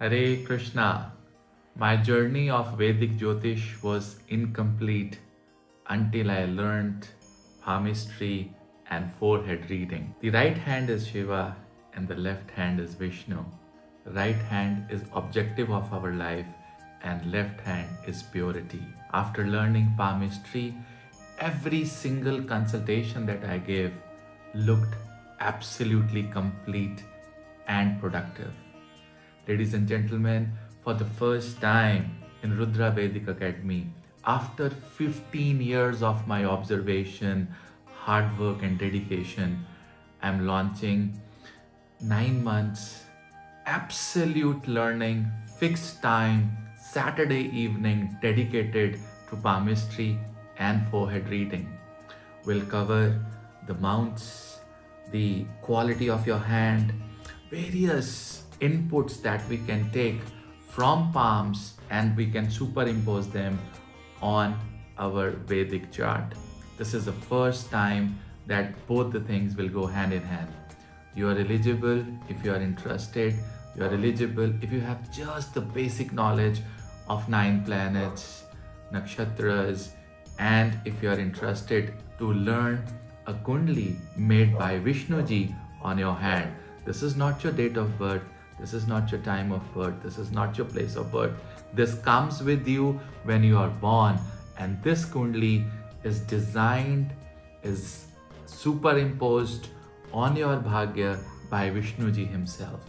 Hare Krishna. My journey of Vedic Jyotish was incomplete until I learned palmistry and forehead reading. The right hand is Shiva and the left hand is Vishnu. Right hand is objective of our life and left hand is purity. After learning palmistry, every single consultation that I gave looked absolutely complete and productive. Ladies and gentlemen, for the first time in Rudra Vedic Academy, after 15 years of my observation, hard work, and dedication, I'm launching 9 months absolute learning, fixed time, Saturday evening dedicated to palmistry and forehead reading. We'll cover the mounts, the quality of your hand, various inputs that we can take from palms and we can superimpose them on our Vedic chart. This is the first time that both the things will go hand in hand. You are eligible if you are interested. You are eligible if you have just the basic knowledge of 9 planets, nakshatras, and if you are interested to learn a Kundli made by Vishnuji on your hand. This is not your date of birth. This is not your time of birth. This is not your place of birth. This comes with you when you are born. And this Kundli is designed, is superimposed on your Bhagya by Vishnuji himself.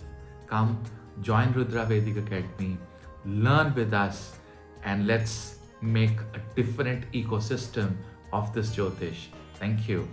Come, join Rudra Vedic Academy, learn with us, and let's make a different ecosystem of this Jyotish. Thank you.